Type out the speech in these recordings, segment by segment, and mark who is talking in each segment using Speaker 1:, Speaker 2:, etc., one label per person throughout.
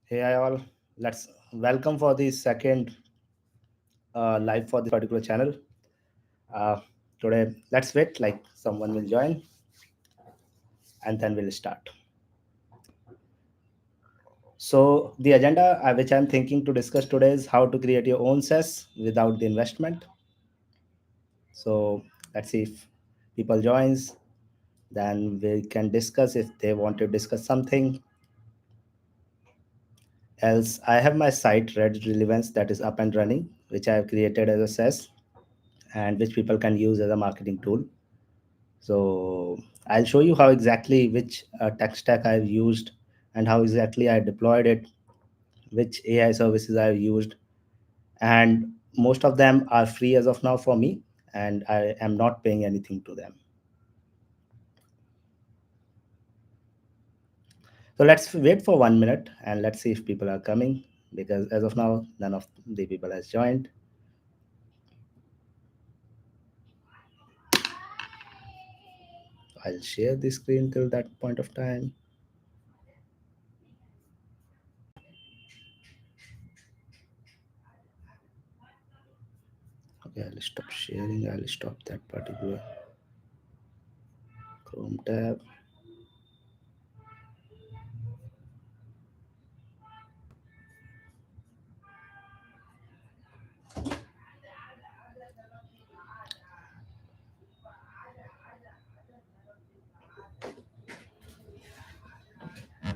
Speaker 1: Hey, hi all. Let's welcome for the second live for this particular channel. Uh, Today, let's wait like someone will join and then we'll start. So, the agenda which I'm thinking to discuss today is how to create your own SaaS without the investment. So, let's see if people joins. Then we can discuss if they want to discuss something else. I have my site Reddit Relevance that is up and running, which I have created as a SaaS and which people can use as a marketing tool. So I'll show you how exactly which tech stack I've used and how exactly I deployed it, which AI services I've used, and most of them are free as of now for me, and I am not paying anything to them. So let's wait for 1 minute and let's see if people are coming because as of now, none of the people has joined. I'll share the screen till that point of time. Okay, I'll stop sharing. I'll stop that particular Chrome tab.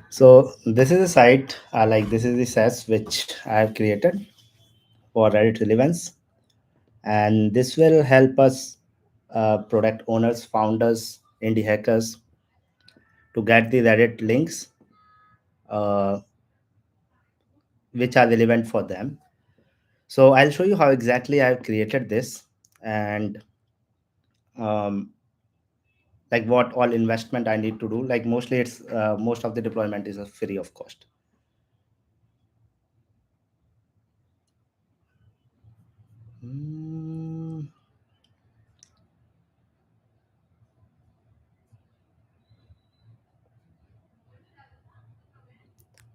Speaker 1: So this is a site like this is the SaaS which I have created for Reddit Relevance, and this will help us product owners, founders, indie hackers to get the Reddit links uh, which are relevant for them. So I'll show you how exactly I've created this and um, like what all investment I need to do. Like mostly it's most of the deployment is free of cost. Mm,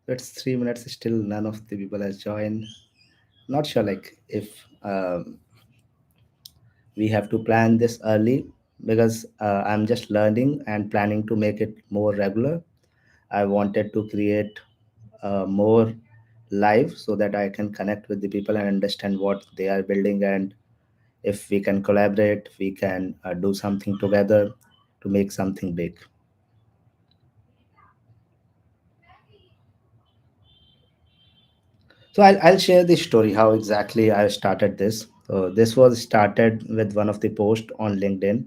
Speaker 1: it's 3 minutes still none of the people has joined. Not sure like if we have to plan this early because I'm just learning and planning to make it more regular. I wanted to create more live so that I can connect with the people and understand what they are building, and if we can collaborate we can do something together to make something big. So I'll share the story how exactly I started this. So this was started with one of the posts on LinkedIn.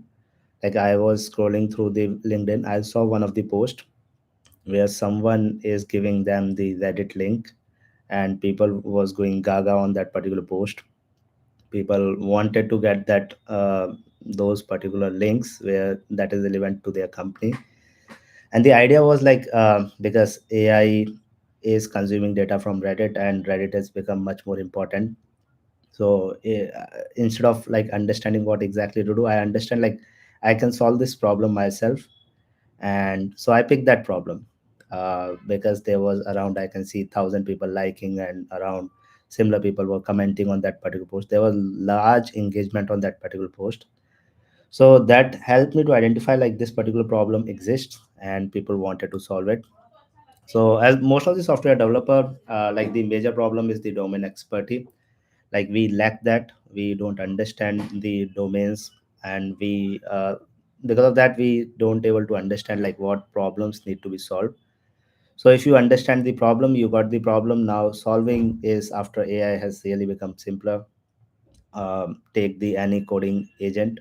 Speaker 1: Like I was scrolling through the LinkedIn, I saw one of the posts where someone is giving them the Reddit link, and people was going gaga on that particular post. People wanted to get that those particular links where that is relevant to their company. And the idea was like because AI is consuming data from Reddit and Reddit has become much more important. So instead of like understanding what exactly to do, I understand like I can solve this problem myself, and so I picked that problem because there was around I can see 1,000 people liking and around similar people were commenting on that particular post. There was large engagement on that particular post, so that helped me to identify like this particular problem exists and people wanted to solve it. So as most of the software developer, like the major problem is the domain expertise. Like we lack that, we don't understand the domains, and we because of that we don't able to understand like what problems need to be solved. So if you understand the problem, you got the problem. Now solving is after AI has really become simpler. Take the any coding agent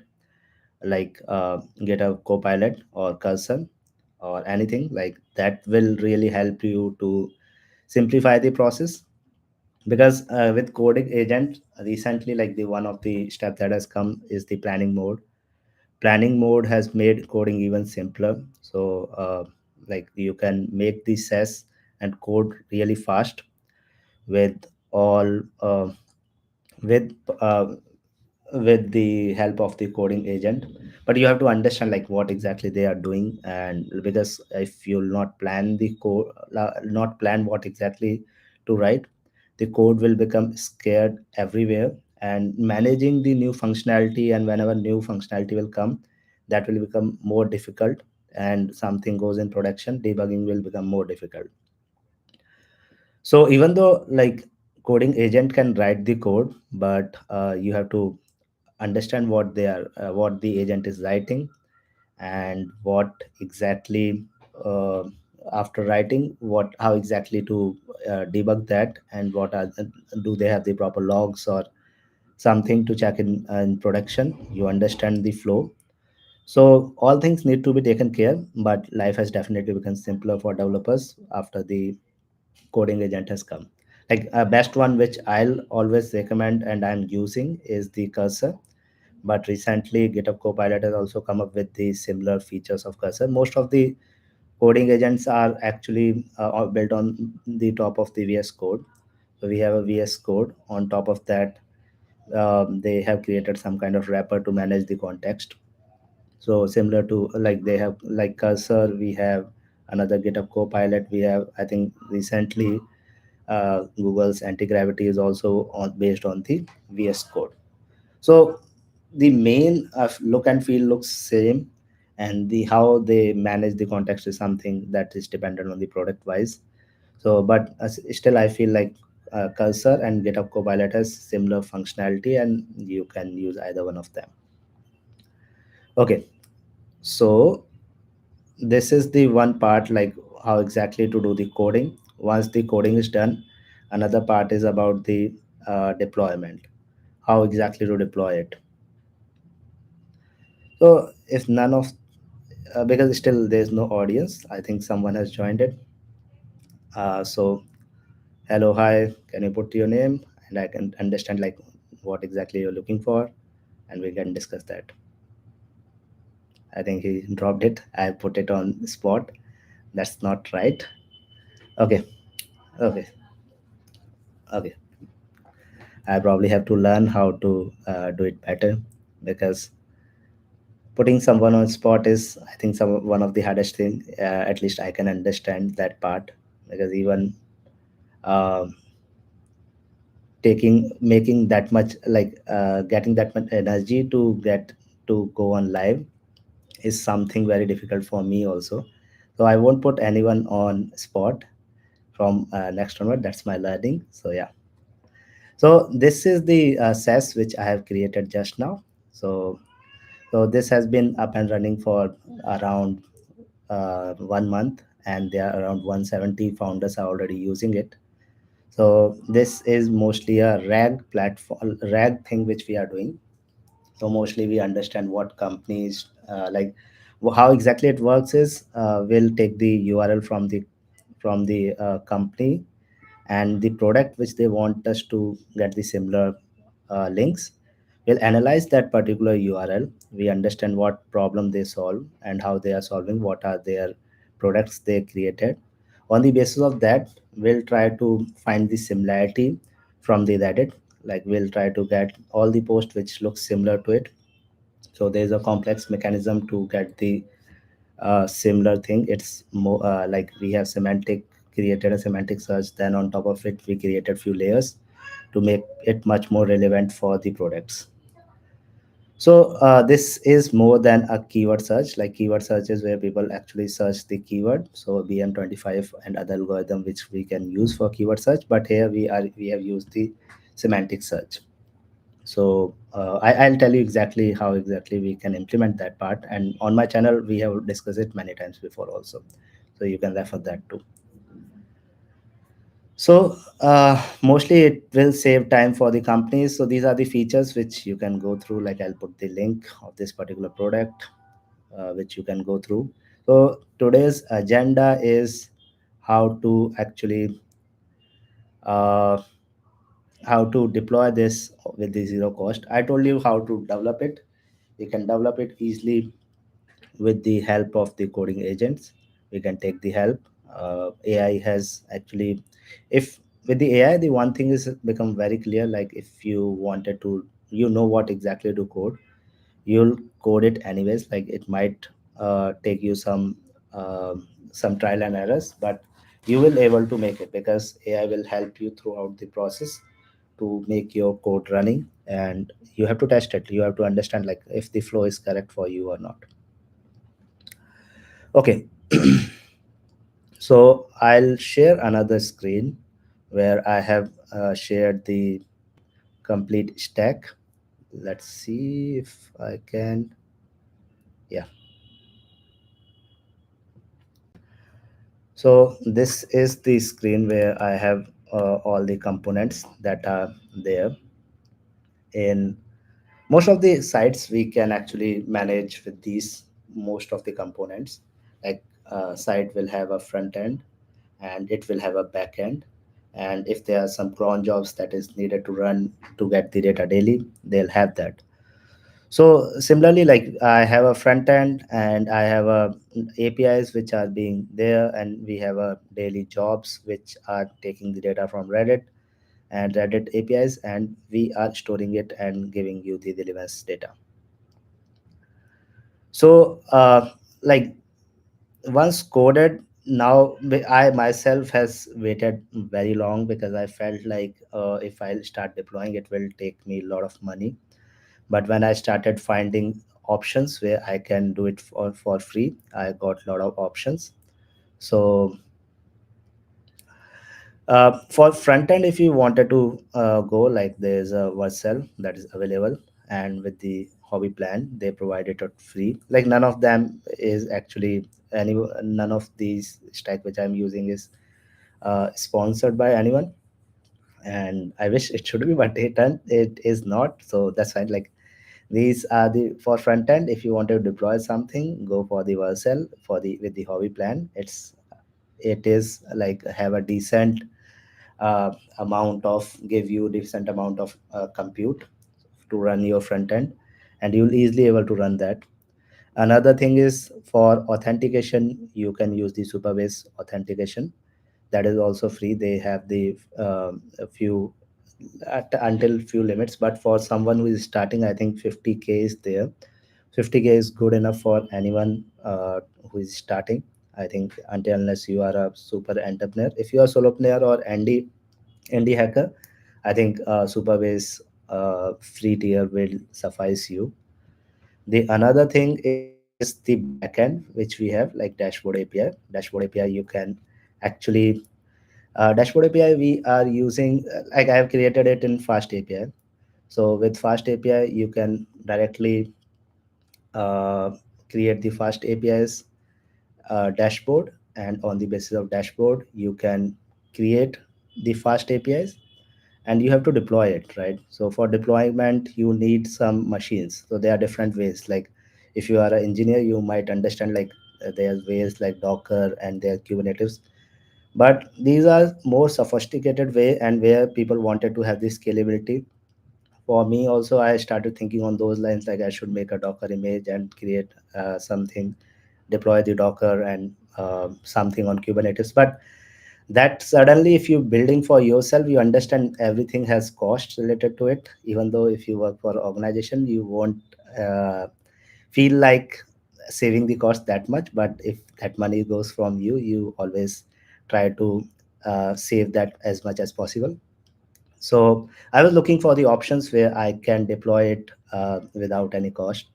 Speaker 1: like GitHub Copilot or Cursor or anything like that will really help you to simplify the process. Because with coding agent recently, like the one of the step that has come is the planning mode. Planning mode has made coding even simpler. So like you can make the SaaS and code really fast with all with uh, with the help of the coding agent. But you have to understand like what exactly they are doing, and because if you'll not plan the code, not plan what exactly to write, the code will become scared everywhere, and managing the new functionality, and whenever new functionality will come, that will become more difficult, and something goes in production, debugging will become more difficult. So even though like coding agent can write the code, but you have to understand what the agent is writing, and what exactly, uh, after writing, what how exactly to debug that, and what are do they have the proper logs or something to check in production. You understand the flow. So all things need to be taken care, but life has definitely become simpler for developers after the coding agent has come. Like a best one which I'll always recommend and I'm using is the cursor. But recently GitHub Copilot has also come up with the similar features of cursor. Most of the coding agents are actually are built on the top of the VS Code. So we have a VS Code. On top of that, they have created some kind of wrapper to manage the context. So similar to like they have like cursor, we have another GitHub Copilot. We have, I think recently, Google's anti-gravity is also based on the VS Code. So the main look and feel looks same, and the how they manage the context is something that is dependent on the product wise. So, but still, I feel like Cursor and GitHub Copilot has similar functionality, and you can use either one of them. Okay, so this is the one part, like how exactly to do the coding. Once the coding is done, another part is about the deployment, how exactly to deploy it. So if none of because still there's no audience, I think someone has joined it. So hello, hi, can you put your name, and I can understand like what exactly you're looking for, and we can discuss that. I think he dropped it. I put it on spot. That's not right. Okay, okay, okay. I probably have to learn how to do it better, because putting someone on spot is, I think, some one of the hardest thing. At least I can understand that part, because even um taking making that much like getting that much energy to get to go on live is something very difficult for me also. So I won't put anyone on spot from next onward. That's my learning. So yeah. So this is the SaaS which I have created just now. So this has been up and running for around 1 month, and there are around 170 founders are already using it. So this is mostly a RAG platform, RAG thing which we are doing. So mostly we understand what companies how exactly it works is, we'll take the URL from the company, and the product which they want us to get the similar links. We'll analyze that particular URL. We understand what problem they solve and how they are solving, what are their products they created. On the basis of that, we'll try to find the similarity from the Reddit. Like we'll try to get all the posts which look similar to it. So there's a complex mechanism to get the similar thing. It's more like we have semantic created a semantic search. Then on top of it, we created few layers to make it much more relevant for the products. So this is more than a keyword search. Like keyword search is where people actually search the keyword. So BM25 and other algorithm which we can use for keyword search. But here we have used the semantic search. So I'll tell you exactly how exactly we can implement that part. And on my channel, we have discussed it many times before also. So you can refer that too. So mostly it will save time for the companies. So these are the features which you can go through. Like I'll put the link of this particular product, which you can go through. So today's agenda is how to actually uh, how to deploy this with the zero cost. I told you how to develop it. You can develop it easily with the help of the coding agents. We can take the help. AI has actually, if with the AI, the one thing is become very clear. Like if you wanted to, you know what exactly to code, you'll code it anyways. Like it might take you some trial and errors, but you will able to make it because AI will help you throughout the process to make your code running, and you have to test it. You have to understand like if the flow is correct for you or not. Okay. So I'll share another screen where I have shared the complete stack. Let's see if I can. Yeah. So this is the screen where I have all the components that are there. In most of the sites, we can actually manage with these most of the components. Like site will have a front end and it will have a back end. And if there are some cron jobs that is needed to run to get the data daily, they'll have that. So similarly, like I have a front end and I have a APIs which are being there, and we have a daily jobs which are taking the data from Reddit and Reddit APIs, and we are storing it and giving you the relevance data. So like once coded, now I myself has waited very long because I felt like if I'll start deploying, it will take me a lot of money. But when I started finding options where I can do it for free, I got a lot of options. So for front end, if you wanted to go, like there's a Vercel that is available, and with the hobby plan, they provide it at free. Like none of them is actually any, none of these stack which I'm using is sponsored by anyone, and I wish it should be, but it is not. So that's fine. Like these are the for front end. If you want to deploy something, go for the Vercel for the with the hobby plan. It is like have a decent amount of give you decent amount of compute to run your front end, and you'll easily able to run that. Another thing is for authentication, you can use the Superbase authentication. That is also free. They have the a few until few limits, but for someone who is starting, I think 50K is there. 50K is good enough for anyone who is starting, I think, until unless you are a super entrepreneur. If you are solopreneur or indie hacker, I think Superbase free tier will suffice you. The another thing is the backend which we have, like dashboard API. Dashboard API you can actually dashboard API we are using, like I have created it in Fast API. So with Fast API, you can directly uh, create the Fast APIs dashboard, and on the basis of dashboard, you can create the Fast APIs, and you have to deploy it, right? So for deployment, you need some machines. So there are different ways. Like if you are an engineer, you might understand like there are ways like Docker and there are Kubernetes, but these are more sophisticated way and where people wanted to have this scalability. For me also, I started thinking on those lines, like I should make a Docker image and create something, deploy the Docker and something on Kubernetes. But that suddenly, if you're building for yourself, you understand everything has costs related to it. Even though if you work for organization, you won't uh, feel like saving the cost that much, but if that money goes from you, you always try to save that as much as possible. So I was looking for the options where I can deploy it without any cost.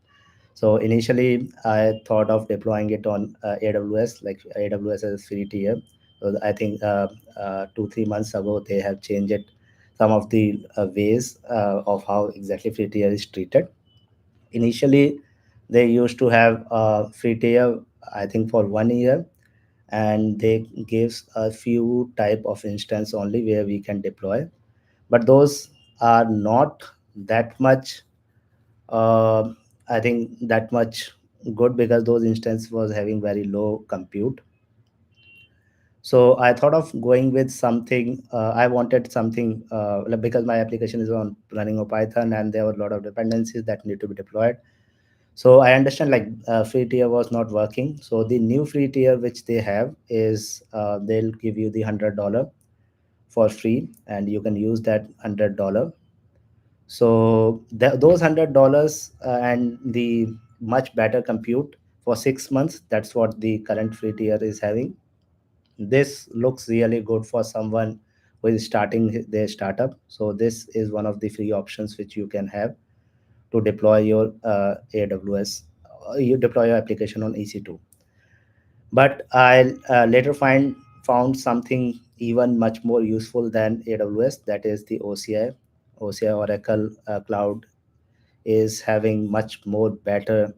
Speaker 1: So initially, I thought of deploying it on AWS, like AWS is free tier. So I think 2 3 months ago they have changed it, some of the ways of how exactly free tier is treated. Initially, they used to have free tier, I think for 1 year, and they gives a few type of instance only where we can deploy, but those are not that much uh, I think that much good because those instance was having very low compute. So I thought of going with something. I wanted something like, because my application is on running on Python and there were a lot of dependencies that need to be deployed. So I understand like free tier was not working. So the new free tier which they have is they'll give you the $100 for free, and you can use that $100. So those $100 and the much better compute for 6 months. That's what the current free tier is having. This looks really good for someone who is starting their startup. So this is one of the free options which you can have to deploy your AWS. You deploy your application on EC2. But I later found something even much more useful than AWS. That is the OCI. OCI Oracle Cloud is having much more better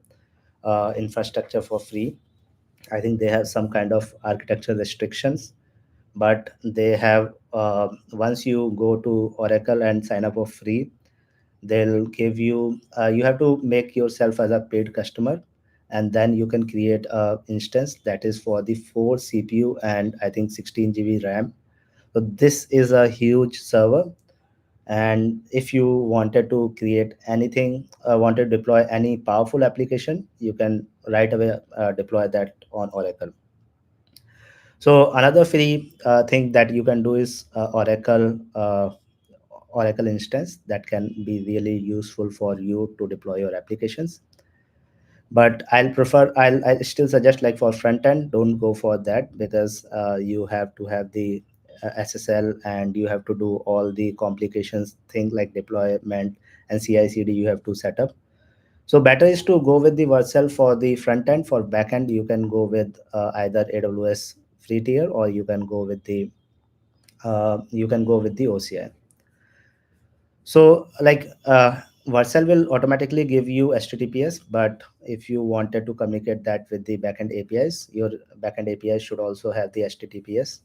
Speaker 1: infrastructure for free. I think they have some kind of architecture restrictions, but they have once you go to Oracle and sign up for free, they'll give you you have to make yourself as a paid customer, and then you can create a instance that is for the 4 CPU and I think 16 GB RAM. So this is a huge server, and if you wanted to create anything, wanted to deploy any powerful application, you can right away deploy that on Oracle. So another free thing that you can do is Oracle instance that can be really useful for you to deploy your applications. But I'll still suggest, like, for front end, don't go for that, because you have to have the SSL, and you have to do all the complications thing like deployment and CI/CD you have to set up. So better is to go with the Vercel for the front end. For back end, you can go with either AWS free tier, or you can go with the OCI. So, like, Vercel will automatically give you HTTPS, but if you wanted to communicate that with the backend APIs, your backend APIs should also have the HTTPS.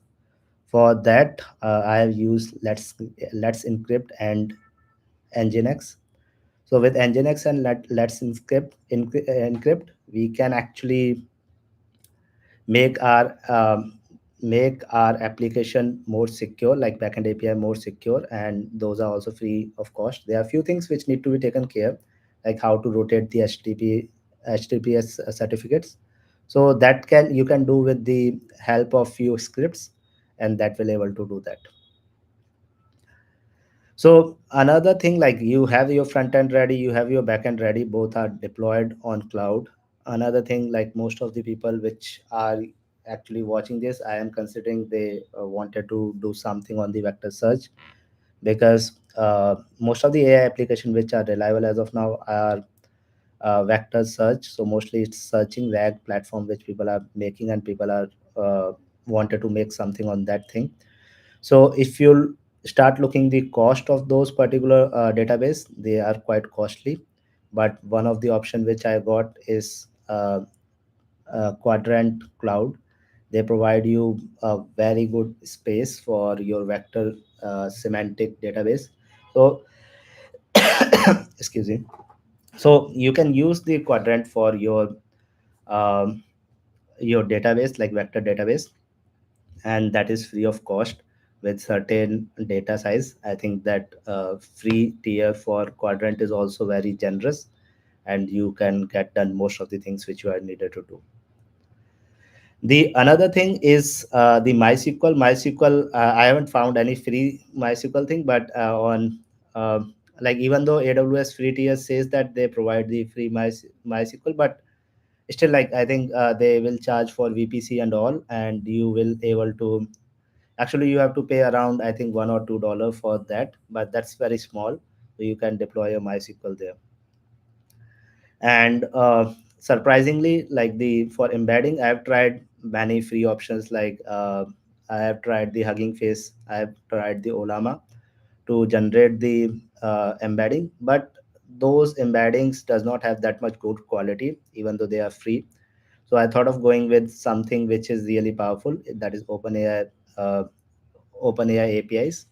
Speaker 1: For that, I have used Let's Encrypt and Nginx. So with Nginx and Let's Encrypt, we can actually make our application more secure, like backend API more secure, and those are also free of cost. There are a few things which need to be taken care, like how to rotate the HTTPS certificates. So that can you can do with the help of few scripts, and that will able to do that. So another thing, like, you have your front end ready, you have your back end ready, both are deployed on cloud. Another thing, like, most of the people which are actually watching this, I am considering they wanted to do something on the vector search, because most of the AI application which are reliable as of now are vector search. So mostly it's searching RAG platform which people are making, and people are wanted to make something on that thing. So if you start looking the cost of those particular database, they are quite costly. But one of the option which I got is Quadrant Cloud. They provide you a very good space for your vector semantic database. So excuse me. So you can use the Quadrant for um, your database, like vector database, and that is free of cost with certain data size. I think that free tier for Quadrant is also very generous, and you can get done most of the things which you are needed to do. The another thing is the MySQL. MySQL, I haven't found any free MySQL thing, but on like, even though AWS free tier says that they provide the free MySQL, but still, like, I think they will charge for VPC and all, and you will able to actually, you have to pay around, I think, $1 or $2 for that, but that's very small. So you can deploy a MySQL there. And surprisingly, like, the for embedding, I have tried many free options, like I have tried the Hugging Face, I have tried the Olama to generate the embedding, but those embeddings does not have that much good quality, even though they are free. So I thought of going with something which is really powerful, that is uh, OpenAI APIs.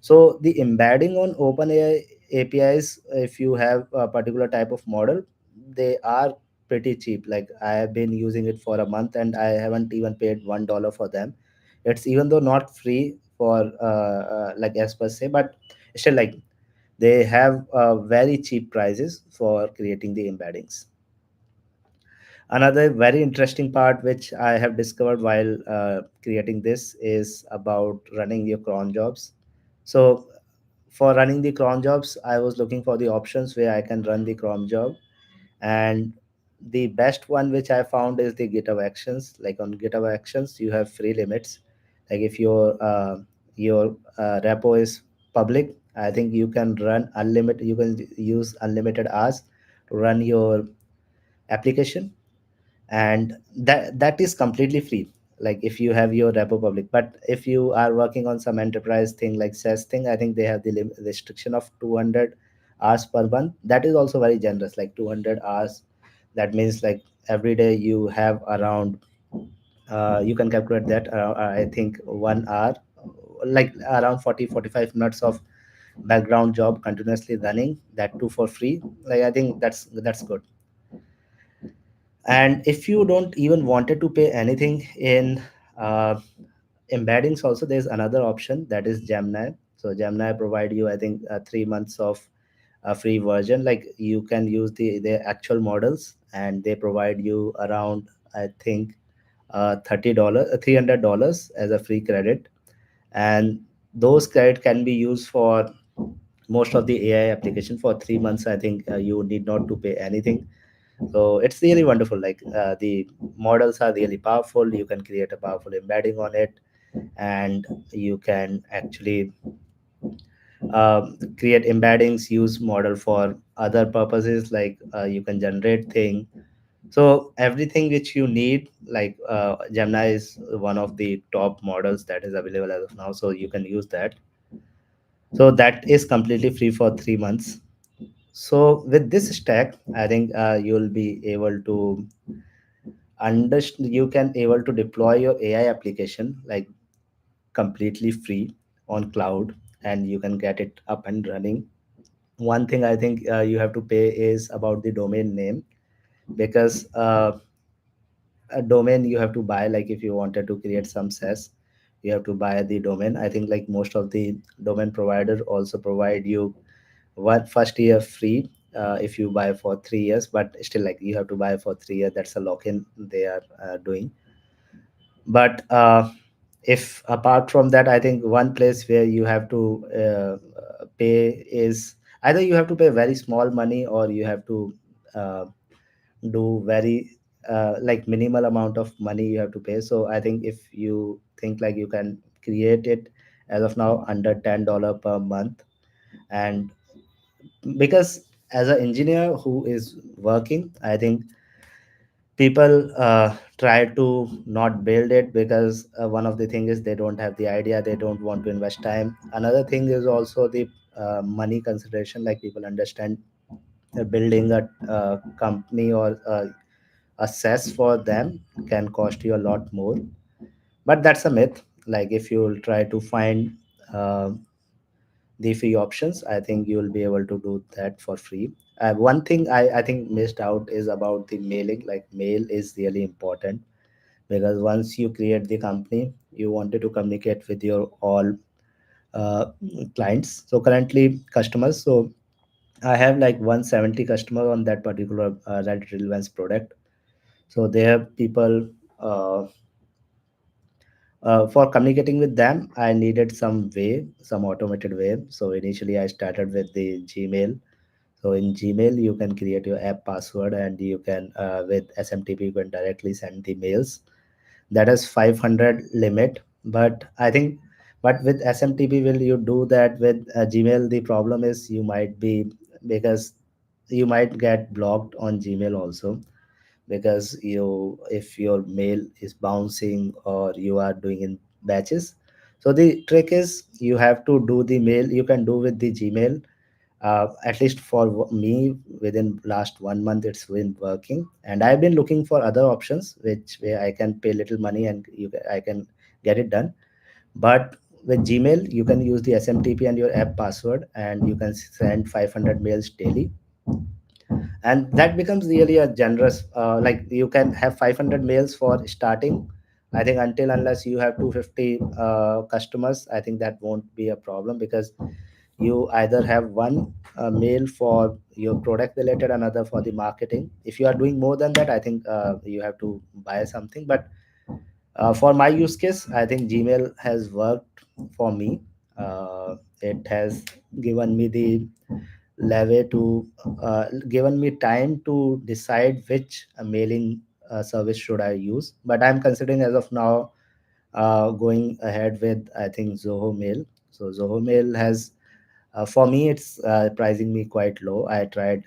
Speaker 1: So the embedding on OpenAI APIs, if you have a particular type of model, they are pretty cheap. Like, I have been using it for a month, and I haven't even paid $1 for them. It's even though not free for like as per se, but still, like, they have very cheap prices for creating the embeddings. Another very interesting part which I have discovered while creating this is about running your cron jobs. So for running the cron jobs, I was looking for the options where I can run the cron job, and the best one which I found is the GitHub Actions. Like on GitHub Actions, you have free limits. Like if your repo is public, I think you can run unlimited. You can use unlimited hours to run your application, and that is completely free. Like if you have your repo public, but if you are working on some enterprise thing like SaaS thing, I think they have the restriction of 200 hours per month. That is also very generous, like 200 hours. That means like every day you have around, you can calculate that, I think 1 hour, like around 40-45 minutes of background job continuously running, that too for free. Like I think that's good. And if you don't even wanted to pay anything in uh, embeddings also, there's another option, that is Gemini. So Gemini provide you, I think, 3 months of a free version. Like you can use the actual models, and they provide you around, I think, $30 $300 as a free credit. And those credit can be used for most of the AI application for 3 months. I think you need not to pay anything. So it's really wonderful. Like the models are really powerful. You can create a powerful embedding on it, and you can actually create embeddings, use model for other purposes, like you can generate thing. So everything which you need, like Gemini is one of the top models that is available as of now, so you can use that. So that is completely free for 3 months. So with this stack, I think you'll be able to understand, you can able to deploy your AI application like completely free on cloud, and you can get it up and running. One thing I think you have to pay is about the domain name, because a domain you have to buy. Like if you wanted to create some SaaS, you have to buy the domain. I think like most of the domain provider also provide you one first year free, if you buy for 3 years, but still like you have to buy for 3 years. That's a lock-in they are doing. But if apart from that, I think one place where you have to pay is, either you have to pay very small money, or you have to uh, do very like minimal amount of money you have to pay. So I think if you think like you can create it as of now under $10 per month. And because as an engineer who is working, I think people try to not build it, because one of the thing is they don't have the idea, they don't want to invest time. Another thing is also the money consideration. Like people understand building a company or a SaaS for them can cost you a lot more. But that's a myth. Like if you try to find uh, the free options, I think you will be able to do that for free. One thing I think missed out is about the mailing. Like mail is really important, because once you create the company, you wanted to communicate with your all uh, clients, so currently customers. So I have like 170 customer on that particular Reddit Relevance product. So they have people, uh, for communicating with them, I needed some way, some automated way. So initially I started with the Gmail. So in Gmail, you can create your app password, and you can, with SMTP, you can directly send the mails. That is 500 limit. But I think, but with SMTP, will you do that with Gmail? The problem is you might be, because you might get blocked on Gmail also, because you, if your mail is bouncing or you are doing in batches. So the trick is you have to do the mail, you can do with the Gmail. At least for me, within last 1 month it's been working, and I've been looking for other options which where I can pay little money and I can get it done. But with Gmail, you can use the SMTP and your app password, and you can send 500 mails daily. And that becomes really a generous, like you can have 500 mails for starting. I think until unless you have 250 customers, I think that won't be a problem, because you either have one mail for your product related, another for the marketing. If you are doing more than that, I think you have to buy something. But for my use case, I think Gmail has worked for me. It has given me the leeway to given me time to decide which mailing service should I use. But I'm considering as of now going ahead with, I think, Zoho Mail. So Zoho Mail has, for me, it's pricing me quite low. I tried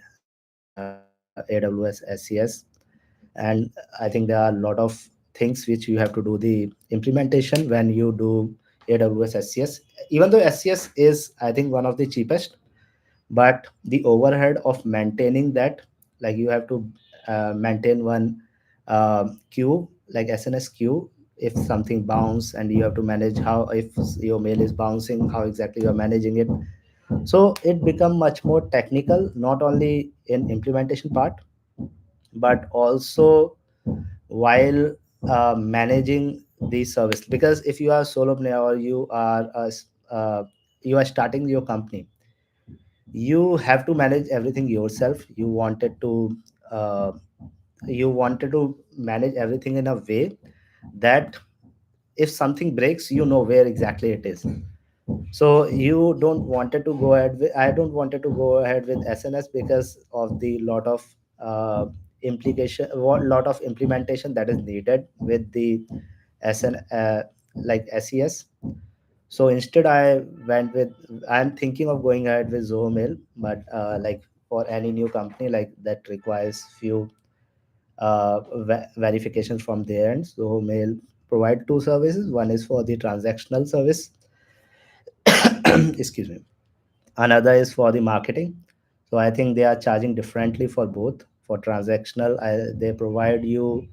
Speaker 1: AWS SES, and I think there are a lot of things which you have to do the implementation when you do AWS SES. Even though SES is, I think, one of the cheapest, but the overhead of maintaining that, like you have to maintain one queue, like SNS queue. If something bounce, and you have to manage how, if your mail is bouncing, how exactly you're managing it. So it become much more technical, not only in implementation part, but also while managing the service. Because if you are solopreneur, or uh, you are starting your company, you have to manage everything yourself. Uh, you wanted to manage everything in a way that if something breaks, you know where exactly it is. So you don't wanted to go ahead with, I don't wanted to go ahead with SNS because of the lot of lot of implementation that is needed with the SN like SES. So instead, I'm thinking of going ahead with Zoho Mail. But like for any new company, like that requires few verifications from their end. Zoho Mail provide two services. One is for the transactional service, excuse me. Another is for the marketing. So I think they are charging differently for both. For transactional, they provide you,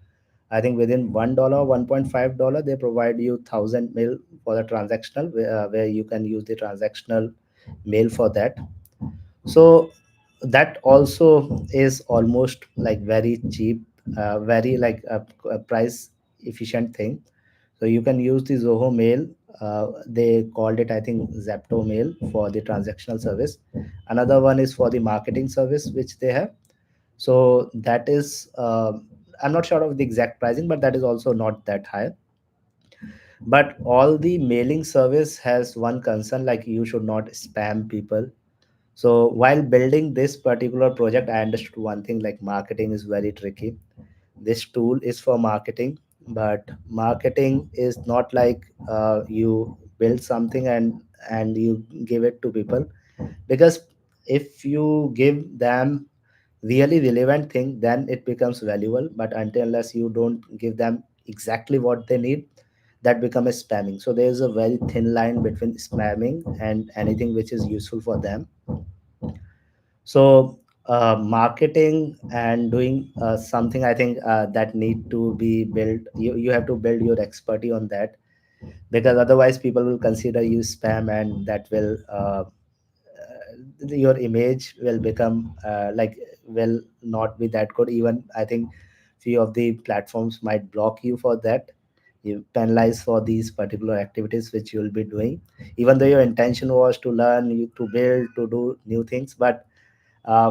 Speaker 1: I think, within $1, $1.5, they provide you 1,000 mail for the transactional, where you can use the transactional mail for that. So that also is almost like very cheap, very like a price efficient thing. So you can use the Zoho Mail. They called it, I think, Zapto Mail for the transactional service. Another one is for the marketing service, which they have. So that is, I'm not sure of the exact pricing, but that is also not that high. But all the mailing service has one concern, like you should not spam people. So while building this particular project, I understood one thing, like marketing is very tricky. This tool is for marketing, but marketing is not like you build something and you give it to people. Because if you give them really relevant thing, then it becomes valuable. But until unless you don't give them exactly what they need, that becomes spamming. So there is a very thin line between spamming and anything which is useful for them. So marketing and doing something, I think, that need to be built. You have to build your expertise on that, because otherwise people will consider you spam, and that will your image will become will not be that good. Even I think few of the platforms might block you for that. You penalize for these particular activities which you will be doing, even though your intention was to learn, you to build, to do new things. But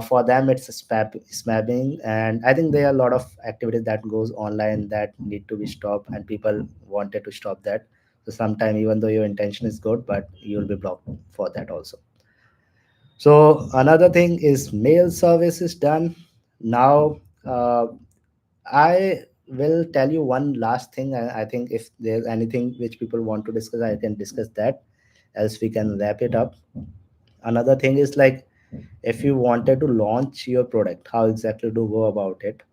Speaker 1: for them it's spamming. And I think there are a lot of activities that goes online that need to be stopped, and people wanted to stop that. So sometime, even though your intention is good, but you will be blocked for that also. So another thing is mail service is done. Now I will tell you one last thing. I think if there's anything which people want to discuss, I can discuss that, else we can wrap it up. Another thing is like, if you wanted to launch your product, how exactly to go about it.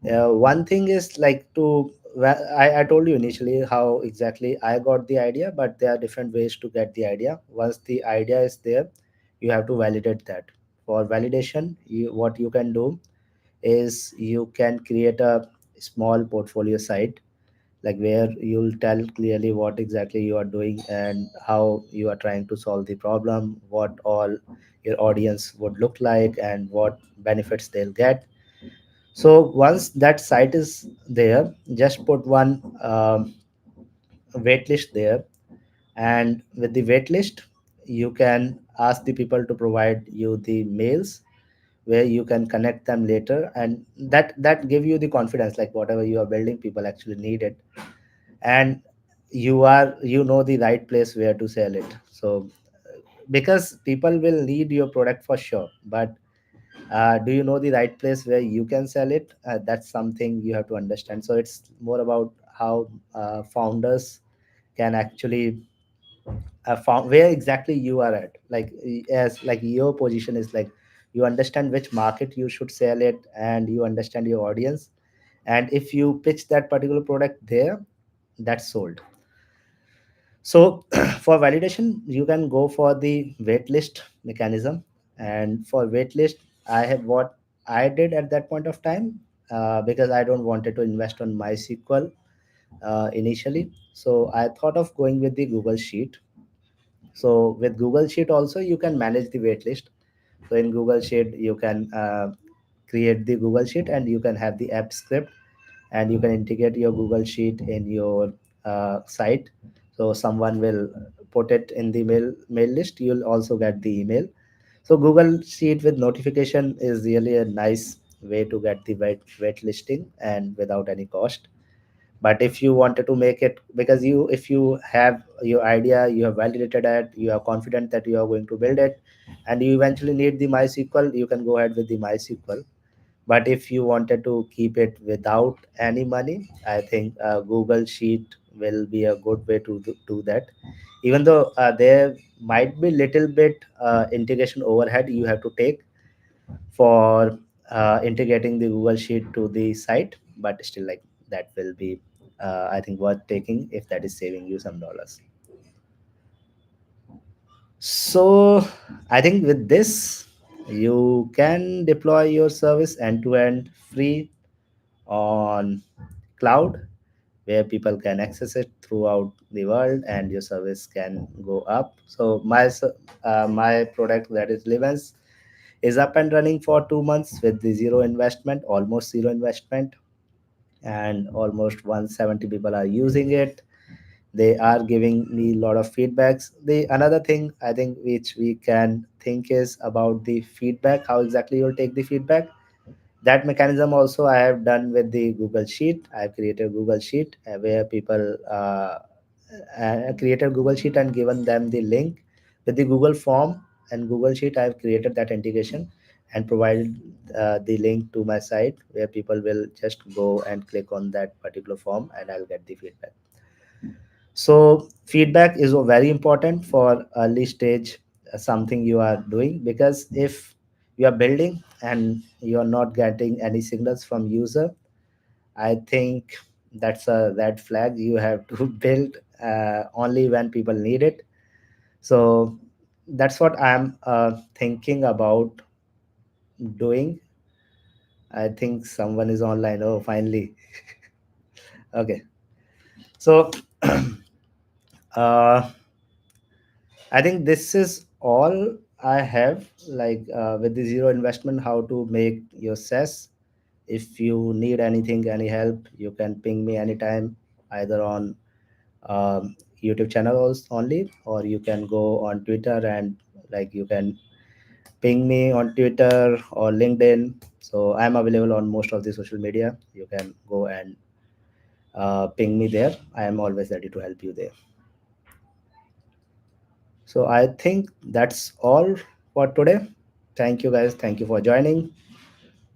Speaker 1: One thing is like to, I told you initially how exactly I got the idea, but there are different ways to get the idea. Once the idea is there, you have to validate that. For validation, what you can do is you can create a small portfolio site, like where you'll tell clearly what exactly you are doing and how you are trying to solve the problem, what all your audience would look like, and what benefits they'll get. So once that site is there, just put one waitlist there. And with the waitlist, you can ask the people to provide you the mails, where you can connect them later. And that give you the confidence, like whatever you are building, people actually need it. And you know the right place where to sell it. So because people will need your product for sure, but do you know the right place where you can sell it? That's something you have to understand. So it's more about how founders can actually found where exactly you are at, like as like your position is like you understand which market you should sell it, and you understand your audience, and if you pitch that particular product there, that's sold. So for validation, you can go for the waitlist mechanism. And for waitlist, I had what I did at that point of time, because I don't wanted to invest on MySQL initially. So I thought of going with the Google Sheet. So with Google Sheet also you can manage the waitlist. So in Google Sheet you can create the Google Sheet, and you can have the app script, and you can integrate your Google Sheet in your site. So someone will put it in the mail list. You'll also get the email. So Google Sheet with notification is really a nice way to get the wait listing and without any cost. But if you wanted to make it, because you if you have your idea, you have validated it, you are confident that you are going to build it, and you eventually need the MySQL, you can go ahead with the MySQL. But if you wanted to keep it without any money, I think Google Sheet will be a good way to do that. Even though there might be little bit integration overhead you have to take for integrating the Google Sheet to the site, but still, like, that will be, I think, worth taking if that is saving you some dollars. So I think with this, you can deploy your service end to end free on cloud, where people can access it throughout the world, and your service can go up. So my product, that is Relevance, is up and running for 2 months with the zero investment, almost zero investment, and almost 170 people are using it. They are giving me a lot of feedbacks. The another thing I think which we can think is about the feedback, how exactly you'll take the feedback. That mechanism also I have done with the Google Sheet. I've created Google Sheet where people created Google Sheet and given them the link with the Google form, and Google Sheet I've created that integration and provided the link to my site, where people will just go and click on that particular form, and I'll get the feedback. So feedback is very important for early stage something you are doing, because if you are building and you are not getting any signals from user, I think that's a red flag. You have to build only when people need it. So that's what I'm thinking about doing. I think someone is online. Oh, finally. Okay. So uh, I think this is all I have, like with the zero investment, how to make your SaaS. If you need anything, any help, you can ping me anytime, either on YouTube channels only, or you can go on Twitter, and like you can ping me on Twitter or LinkedIn. So I'm available on most of the social media. You can go and ping me there. I am always ready to help you there. So I think that's all for today. Thank you guys. Thank you for joining.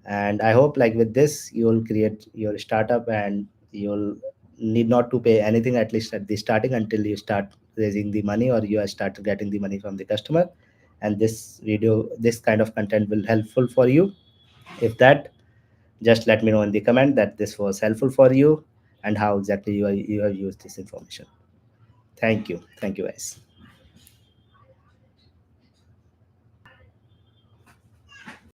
Speaker 1: And I hope, like, with this, you'll create your startup, and you'll need not to pay anything, at least at the starting, until you start raising the money, or you start getting the money from the customer. And this kind of content will helpful for you. If that, just let me know in the comment that this was helpful for you, and how exactly you have used this information. Thank you. Thank you, guys.